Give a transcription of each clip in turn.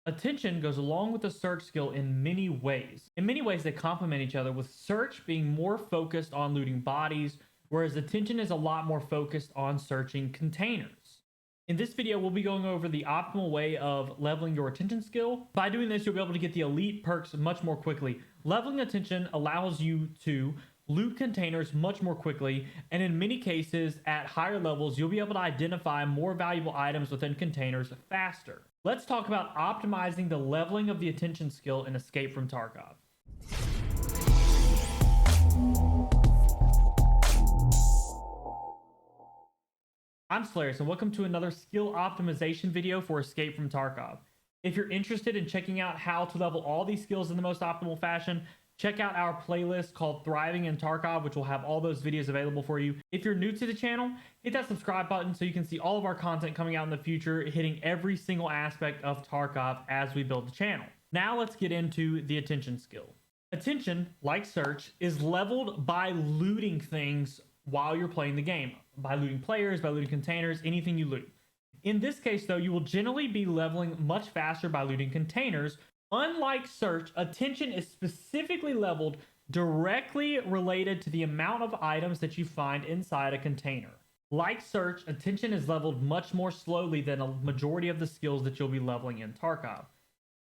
Attention goes along with the search skill in many ways. In many ways, they complement each other, with search being more focused on looting bodies, whereas attention is a lot more focused on searching containers. In this video, we'll be going over the optimal way of leveling your attention skill. By doing this, you'll be able to get the elite perks much more quickly. Leveling attention allows you to loot containers much more quickly, and in many cases, at higher levels, you'll be able to identify more valuable items within containers faster. Let's talk about optimizing the leveling of the attention skill in Escape from Tarkov. I'm Slayers, and welcome to another skill optimization video for Escape from Tarkov. If you're interested in checking out how to level all these skills in the most optimal fashion, check out our playlist called Thriving in Tarkov, which will have all those videos available for you. If you're new to the channel, hit that subscribe button so you can see all of our content coming out in the future, hitting every single aspect of Tarkov as we build the channel. Now let's get into the attention skill. Attention, like search, is leveled by looting things while you're playing the game. By looting players, by looting containers, anything you loot. In this case though, you will generally be leveling much faster by looting containers. Unlike search, attention is specifically leveled directly related to the amount of items that you find inside a container. Like search, attention is leveled much more slowly than a majority of the skills that you'll be leveling in Tarkov.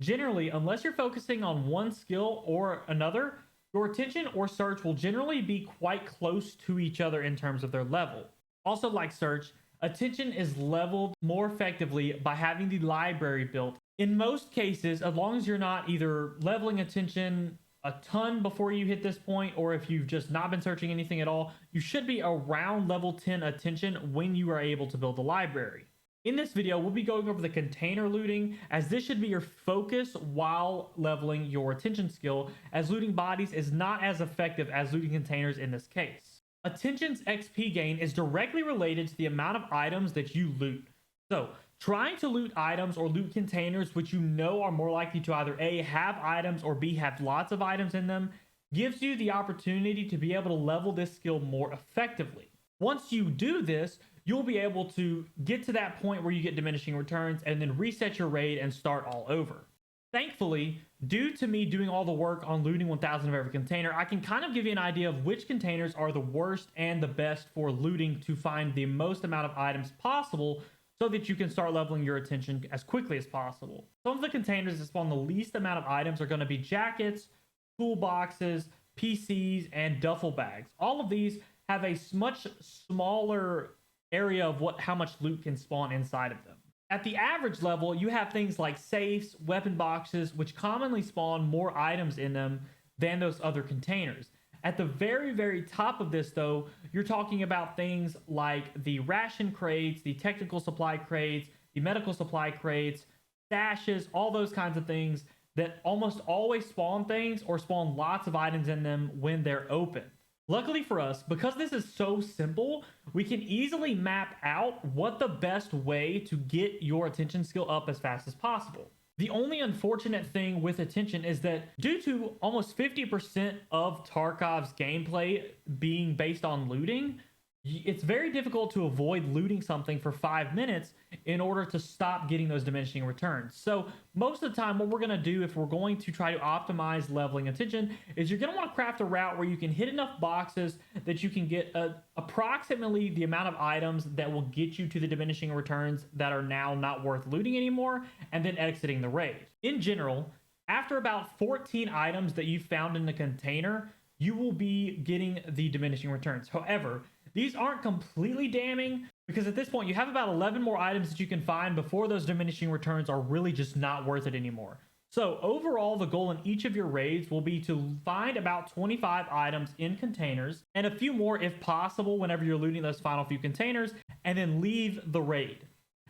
Generally, unless you're focusing on one skill or another, your attention or search will generally be quite close to each other in terms of their level. Also, like search, attention is leveled more effectively by having the library built. In most cases, as long as you're not either leveling attention a ton before you hit this point, or if you've just not been searching anything at all, you should be around level 10 attention when you are able to build the library. In this video, we'll be going over the container looting, as this should be your focus while leveling your attention skill, as looting bodies is not as effective as looting containers in this case. Attention's XP gain is directly related to the amount of items that you loot. So, trying to loot items or loot containers which you know are more likely to either A, have items, or B, have lots of items in them, gives you the opportunity to be able to level this skill more effectively. Once you do this, you'll be able to get to that point where you get diminishing returns and then reset your raid and start all over. Thankfully, due to me doing all the work on looting 1000 of every container, I can kind of give you an idea of which containers are the worst and the best for looting to find the most amount of items possible, so that you can start leveling your attention as quickly as possible. Some of the containers that spawn the least amount of items are going to be jackets, toolboxes, PCs, and duffel bags. All of these have a much smaller area of how much loot can spawn inside of them. At the average level, you have things like safes, weapon boxes, which commonly spawn more items in them than those other containers. At the very, very top of this, though, you're talking about things like the ration crates, the technical supply crates, the medical supply crates, stashes, all those kinds of things that almost always spawn things or spawn lots of items in them when they're open. Luckily for us, because this is so simple, we can easily map out what the best way to get your attention skill up as fast as possible. The only unfortunate thing with attention is that due to almost 50% of Tarkov's gameplay being based on looting, it's very difficult to avoid looting something for 5 minutes in order to stop getting those diminishing returns. So most of the time, what we're going to do if we're going to try to optimize leveling attention is you're going to want to craft a route where you can hit enough boxes that you can get approximately the amount of items that will get you to the diminishing returns that are now not worth looting anymore, and then exiting the raid. In general, after about 14 items that you found in the container, you will be getting the diminishing returns. However, these aren't completely damning, because at this point you have about 11 more items that you can find before those diminishing returns are really just not worth it anymore. So overall, the goal in each of your raids will be to find about 25 items in containers, and a few more if possible whenever you're looting those final few containers, and then leave the raid.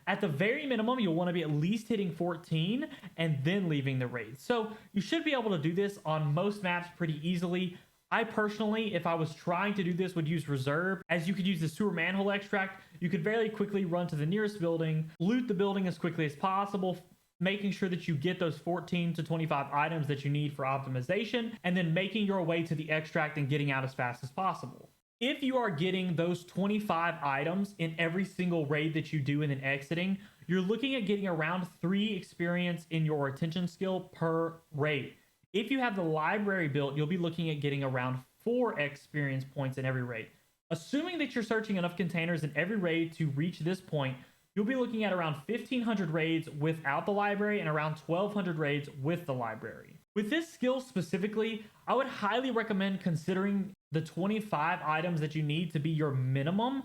At the very minimum, you'll want to be at least hitting 14 and then leaving the raid. So you should be able to do this on most maps pretty easily. I personally, if I was trying to do this, would use reserve, as you could use the sewer manhole extract. You could very quickly run to the nearest building, loot the building as quickly as possible, making sure that you get those 14 to 25 items that you need for optimization, and then making your way to the extract and getting out as fast as possible. If you are getting those 25 items in every single raid that you do and then exiting, you're looking at getting around 3 experience in your attention skill per raid. If you have the library built, you'll be looking at getting around 4 experience points in every raid. Assuming that you're searching enough containers in every raid to reach this point, you'll be looking at around 1,500 raids without the library and around 1,200 raids with the library. With this skill specifically, I would highly recommend considering the 25 items that you need to be your minimum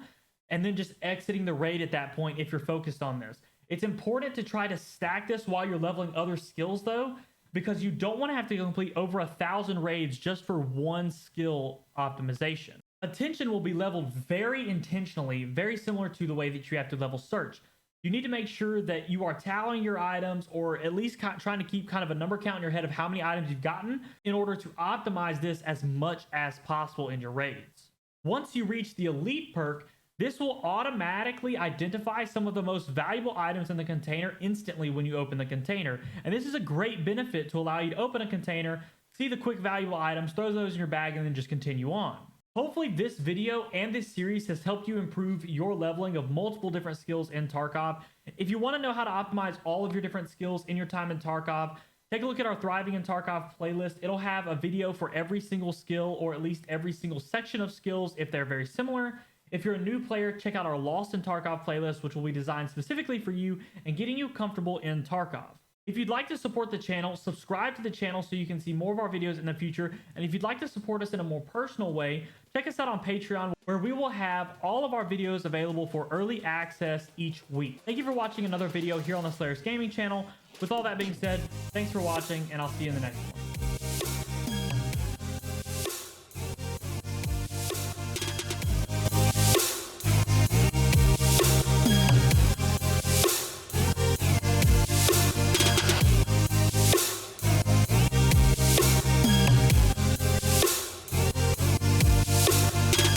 and then just exiting the raid at that point if you're focused on this. It's important to try to stack this while you're leveling other skills though, because you don't want to have to complete over 1,000 raids just for one skill optimization. Attention will be leveled very intentionally, very similar to the way that you have to level search. You need to make sure that you are tallying your items, or at least trying to keep kind of a number count in your head of how many items you've gotten in order to optimize this as much as possible in your raids. Once you reach the elite perk, this will automatically identify some of the most valuable items in the container instantly when you open the container. And this is a great benefit to allow you to open a container, see the quick valuable items, throw those in your bag, and then just continue on. Hopefully this video and this series has helped you improve your leveling of multiple different skills in Tarkov. If you want to know how to optimize all of your different skills in your time in Tarkov, take a look at our Thriving in Tarkov playlist. It'll have a video for every single skill, or at least every single section of skills if they're very similar. If you're a new player, check out our Lost in Tarkov playlist, which will be designed specifically for you and getting you comfortable in Tarkov. If you'd like to support the channel, subscribe to the channel so you can see more of our videos in the future. And if you'd like to support us in a more personal way, check us out on Patreon, where we will have all of our videos available for early access each week. Thank you for watching another video here on the Slayers Gaming channel. With all that being said, thanks for watching, and I'll see you in the next one.